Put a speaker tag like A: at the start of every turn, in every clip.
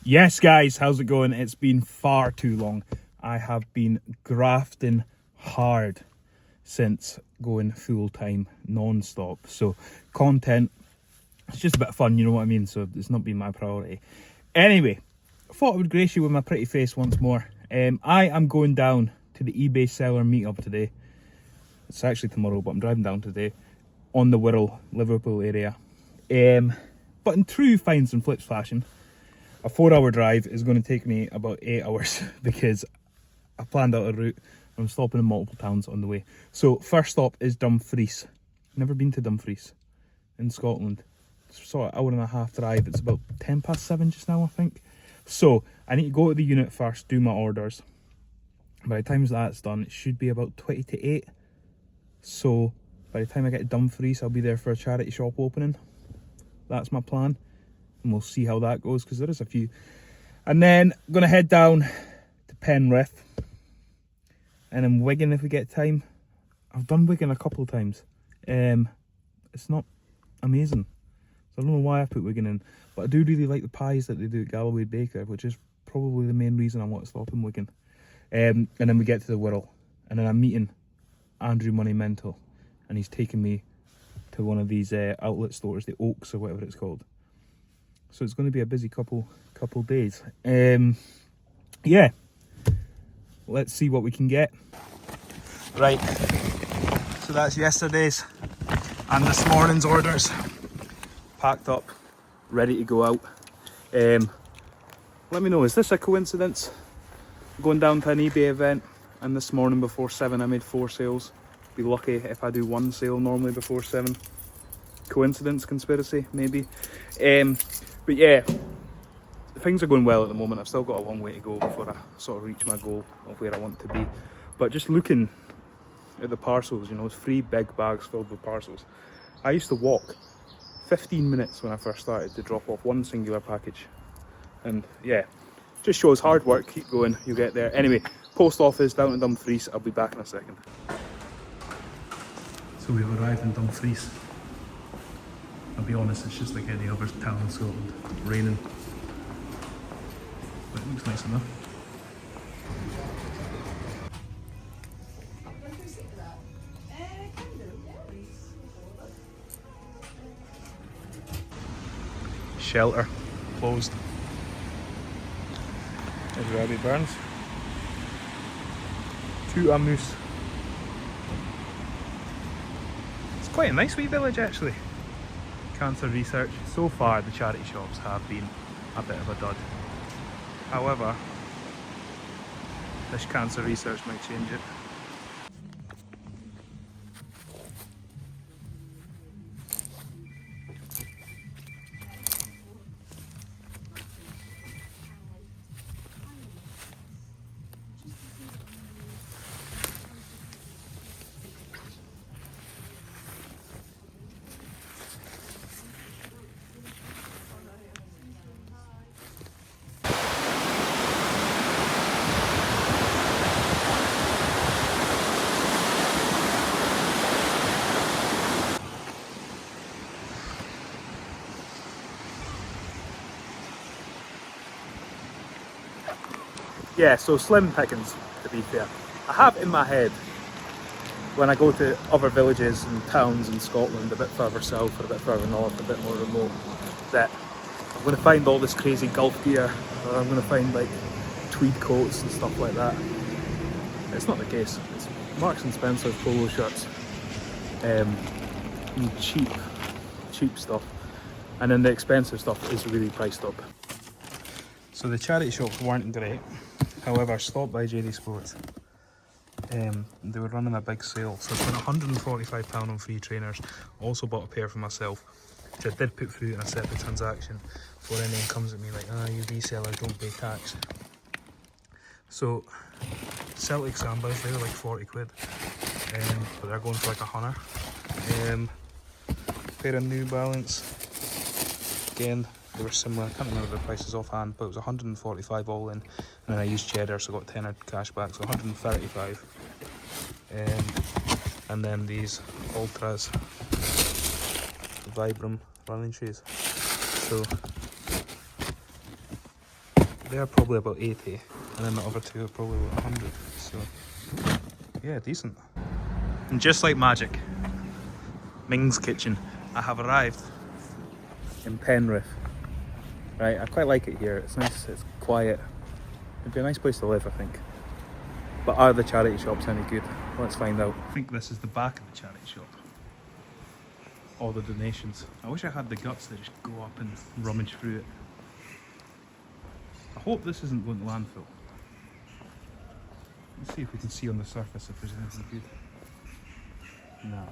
A: Yes guys, how's it going? It's been far too long. I have been grafting hard since going full-time non-stop. So content, it's just a bit of fun, you know what I mean? So it's not been my priority. Anyway, I thought I would grace you with my pretty face once more. I am going down to the eBay seller meetup today. It's actually tomorrow, but I'm driving down today on the Wirral, Liverpool area. But in true fines and flips fashion, a 4-hour drive is going to take me about 8 hours because I planned out a route. I'm stopping in multiple towns on the way. So first stop is Dumfries. Never been to Dumfries in Scotland. It's sort of hour and a half drive. It's about 7:10 just now, I think. So I need to go to the unit first, do my orders. By the time that's done, it should be about 20 to 8. So by the time I get to Dumfries, I'll be there for a charity shop opening. That's my plan. And we'll see how that goes because there is a few. And then I'm going to head down to Penrith. And then Wigan if we get time. I've done Wigan a couple of times. It's not amazing. So I don't know why I put Wigan in. But I do really like the pies that they do at Galloway Baker, which is probably the main reason I want to stop in Wigan. And then we get to the Wirral. And then I'm meeting Andrew Moneymental. And he's taking me to one of these outlet stores, the Oaks or whatever it's called. So it's going to be a busy couple days. Yeah, let's see what we can get. Right, so that's yesterday's and this morning's orders. Packed up, ready to go out. Let me know, is this a coincidence? Going down to an eBay event, and this morning before 7 I made 4 sales. Be lucky if I do 1 sale normally before 7. Coincidence, conspiracy, maybe. But yeah, things are going well at the moment. I've still got a long way to go before I sort of reach my goal of where I want to be. But just looking at the parcels, you know, it's 3 big bags filled with parcels. I used to walk 15 minutes when I first started to drop off one singular package. And yeah, just shows hard work, keep going, you'll get there. Anyway, post office down in Dumfries, I'll be back in a second. So we've arrived in Dumfries. I'll be honest, it's just like any other town in Scotland. Raining. But it looks nice enough. Shelter. Closed. There's Robbie Burns. To a moose. It's quite a nice wee village actually. Cancer research. So far the charity shops have been a bit of a dud. However, this cancer research might change it. Yeah, so slim pickings, to be fair. I have in my head, when I go to other villages and towns in Scotland, a bit further south or a bit further north, a bit more remote, that I'm going to find all this crazy golf gear, or I'm going to find like tweed coats and stuff like that. It's not the case. It's Marks and Spencer's polo shirts, and cheap stuff. And then the expensive stuff is really priced up. So the charity shops weren't great. However, I stopped by JD Sports. They were running a big sale, so I spent £145 on free trainers. Also bought a pair for myself, which I did put through in a separate transaction before anyone comes at me like, you resellers don't pay tax. So Celtic Sambas, they were like 40 quid, but they're going for like £100. Pair of New Balance, again, they were similar. I can't remember the prices offhand, but it was 145 all in. And then I used cheddar, so I got 10 cash back, so 135. And then these Ultras, Vibram running shoes. So They're probably about 80, and then the other two are probably about 100. So, yeah, decent. And just like magic, Ming's Kitchen, I have arrived in Penrith. Right, I quite like it here. It's nice, it's quiet. It'd be a nice place to live, I think. But are the charity shops any good? Let's find out. I think this is the back of the charity shop. All the donations. I wish I had the guts to just go up and rummage through it. I hope this isn't going to landfill. Let's see if we can see on the surface if there's anything good. No.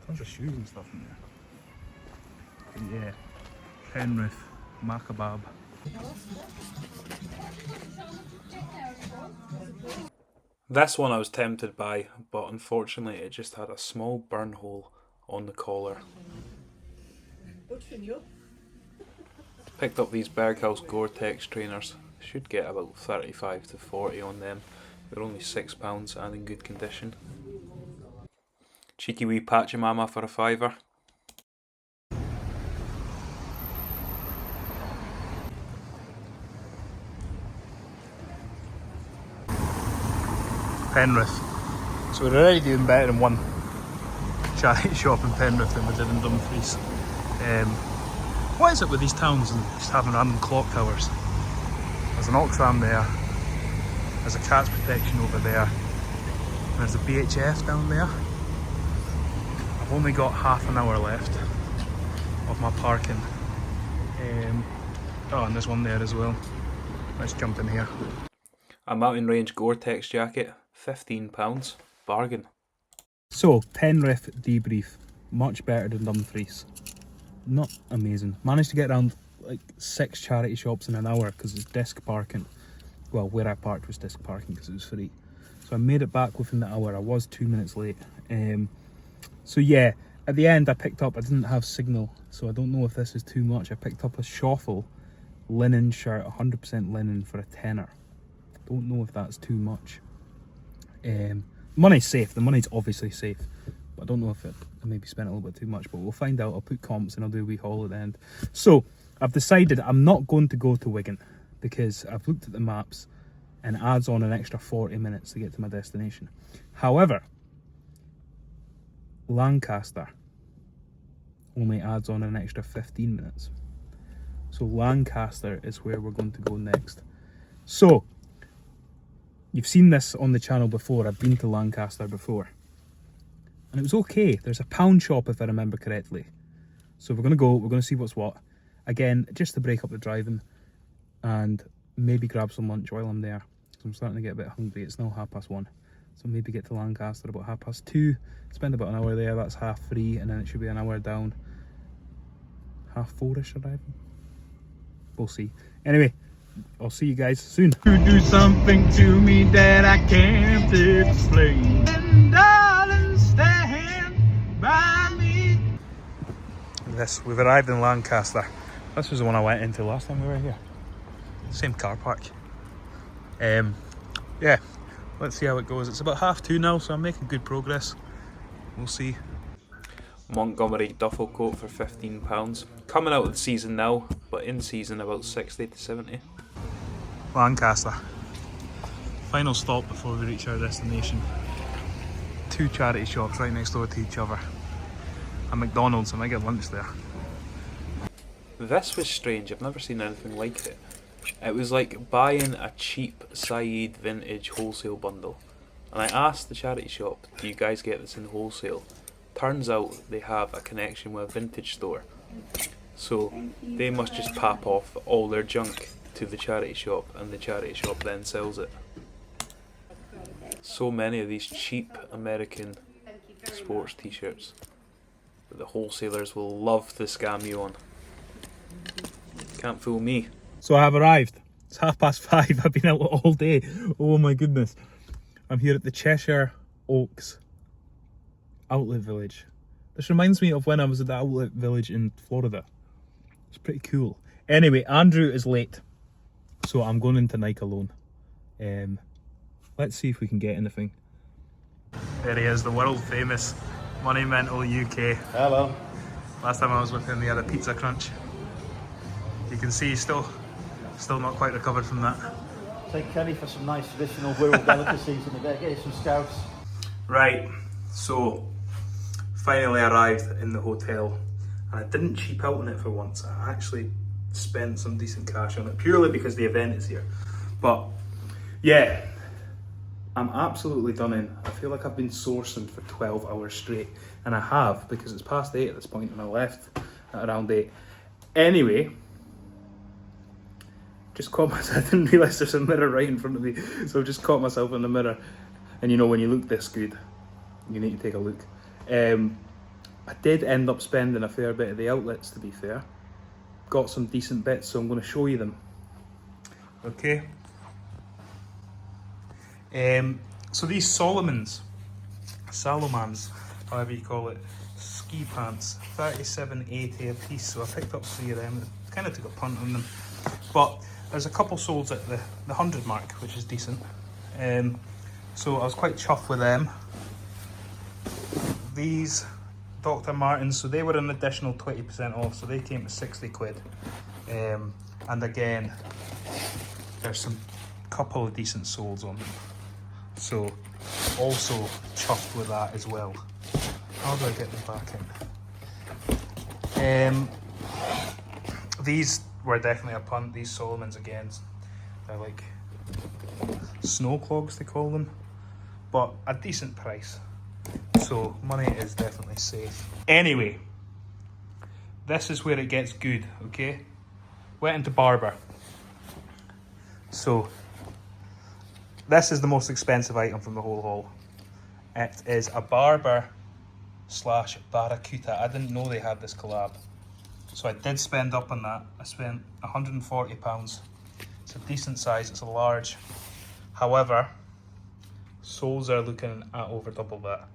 A: Tons of shoes and stuff in there. But yeah, Penrith, Macabab. This one I was tempted by, but unfortunately it just had a small burn hole on the collar. Picked up these Berghaus Gore-Tex trainers. Should get about 35 to 40 on them. They're only £6 and in good condition. Cheeky wee Pachamama for a £5. Penrith. So we're already doing better in one charity shop in Penrith than we did in Dumfries. What is it with these towns and just having random clock towers? There's an Oxfam there, there's a Cats Protection over there, and there's a BHF down there. I've only got half an hour left of my parking. Oh, and there's one there as well. Let's jump in here. A mountain range Gore-Tex jacket, £15, bargain. So, Penrith debrief, much better than Dumfries. Not amazing. Managed to get around like 6 charity shops in an hour because it's disc parking. Well, where I parked was disc parking because it was free. So I made it back within the hour. I was 2 minutes late. So yeah, at the end I didn't have signal, so I don't know if this is too much. I picked up a Schoffel linen shirt, 100% linen for a tenner. Don't know if that's too much. Money's safe, the money's obviously safe, but I don't know if I maybe spent a little bit too much, but we'll find out. I'll put comps and I'll do a wee haul at the end. So I've decided I'm not going to go to Wigan because I've looked at the maps and it adds on an extra 40 minutes to get to my destination. However, Lancaster only adds on an extra 15 minutes. So Lancaster is where we're going to go next. So you've seen this on the channel before. I've been to Lancaster before and it was okay. There's a pound shop if I remember correctly. So we're going to see what's what. Again, just to break up the driving and maybe grab some lunch while I'm there. So I'm starting to get a bit hungry. It's now 1:30. So maybe get to Lancaster about 2:30. Spend about an hour there, that's 3:30, and then it should be an hour down. 4:30ish arriving. We'll see. Anyway, I'll see you guys soon. You do something to me that I can't explain. And darling, stand by me. We've arrived in Lancaster. This was the one I went into last time we were here. Same car park. Yeah, let's see how it goes. It's about 2:30 now, so I'm making good progress. We'll see. Montgomery duffel coat for £15. Coming out of the season now, but in season about 60 to 70. Lancaster. Final stop before we reach our destination. 2 charity shops right next door to each other. A McDonald's, I might get lunch there. This was strange, I've never seen anything like it. It was like buying a cheap Saeed vintage wholesale bundle. And I asked the charity shop, do you guys get this in wholesale? Turns out they have a connection with a vintage store. So they must just pop off all their junk to the charity shop and the charity shop then sells it. So many of these cheap American sports t-shirts that the wholesalers will love to scam you on. Can't fool me. So I have arrived. It's 5:30. I've been out all day. Oh my goodness. I'm here at the Cheshire Oaks Outlet Village. This reminds me of when I was at the Outlet Village in Florida. It's pretty cool. Anyway, Andrew is late, so I'm going into Nike alone. Let's see if we can get anything. There he is, the world famous Monumental UK.
B: Hello.
A: Last time I was with him, he had a pizza crunch. You can see he's still Still not quite recovered from that.
B: Take Kenny for some nice traditional rural delicacies in a bit. Get you some scouts.
A: Right, so finally arrived in the hotel, and I didn't cheap out on it for once. I actually spent some decent cash on it purely because the event is here. But yeah, I'm absolutely done in. I feel like I've been sourcing for 12 hours straight, and I have, because it's past 8 at this point and I left at around 8. Anyway, just caught myself, I didn't realise there's a mirror right in front of me, so I just caught myself in the mirror. And you know, when you look this good, you need to take a look. I did end up spending a fair bit at the outlets, to be fair. Got some decent bits, so I'm going to show you them. Okay. So these Salomons, however you call it, ski pants, $37.80 a piece. So I picked up 3 of them. Kind of took a punt on them, but there's a couple sold at the 100 mark, which is decent. So I was quite chuffed with them. These Dr. Martens, so they were an additional 20% off, so they came to 60 quid. And again, there's some couple of decent soles on them. So also chuffed with that as well. How do I get them back in? These were definitely a punt. These Solomons again, they're like snow clogs they call them, but a decent price. So money is definitely safe. Anyway, this is where it gets good, okay? Went into Barber. So this is the most expensive item from the whole haul. It is a Barber / Barracuda. I didn't know they had this collab, so I did spend up on that. I spent £140. It's a decent size, it's a large. However, soles are looking at over double that.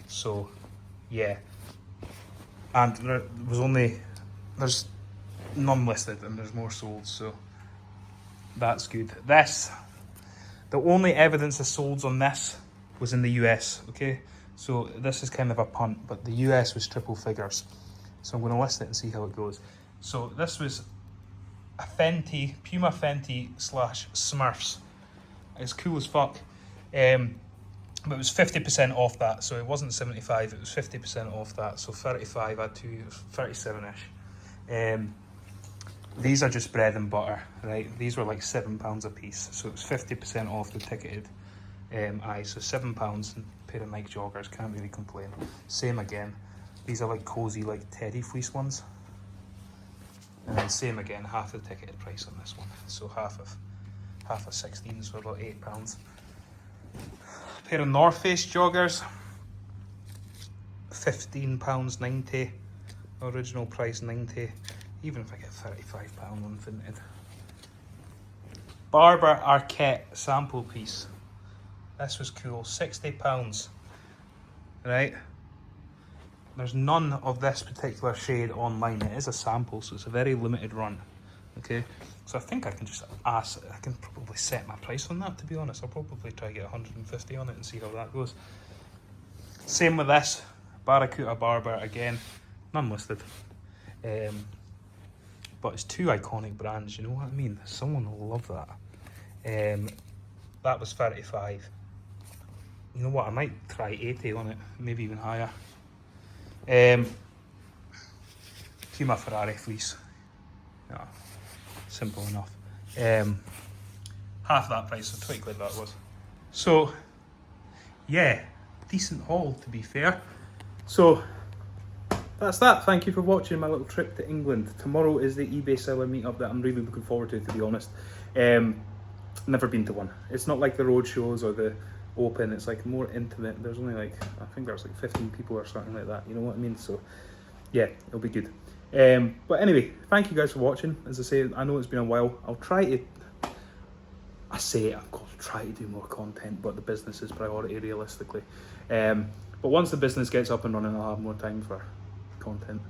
A: So yeah, and there's none listed, and there's more sold, so that's good. The only evidence of solds on this was in the US, okay? So this is kind of a punt, but the US was triple figures. So I'm going to list it and see how it goes. So this was a Fenty, Puma Fenty / Smurfs. It's cool as fuck. But it was 50% off that, so it wasn't 75, it was 50% off that, so 35 add to 37ish. These are just bread and butter, right? These were like £7 a piece, so it was 50% off the ticketed so £7 and a pair of Nike joggers, can't really complain. Same again, these are like cozy, like teddy fleece ones. And then same again, half the ticketed price on this one, so half of 16, so about £8. Pair of North Face joggers, £15.90, original price 90, even if I get £35 on Vinted. Barber Arquette sample piece, this was cool, £60, right? There's none of this particular shade online, it is a sample, so it's a very limited run, okay? So I think I can just ask, I can probably set my price on that, to be honest. I'll probably try to get 150 on it and see how that goes. Same with this, Barracuda Barber, again, none listed. But it's 2 iconic brands, you know what I mean? Someone will love that. That was 35. You know what, I might try 80 on it, maybe even higher. Puma Ferrari fleece. Yeah. Simple enough. Half that price, so 20 quid that was. So yeah, decent haul, to be fair. So that's that. Thank you for watching my little trip to England. Tomorrow is the eBay seller meetup that I'm really looking forward to be honest. Never been to one. It's not like the road shows or the open, it's like more intimate. There's only like, I think there's like 15 people or something like that, you know what I mean? So yeah, it'll be good. But anyway, thank you guys for watching. As I say, I know it's been a while. I'll try to, I say it, I'll try to do more content, but the business is priority realistically. But once the business gets up and running, I'll have more time for content.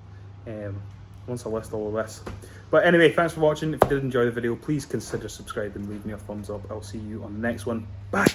A: Once I list all of this. But anyway, thanks for watching. If you did enjoy the video, please consider subscribing, leave me a thumbs up. I'll see you on the next one. Bye!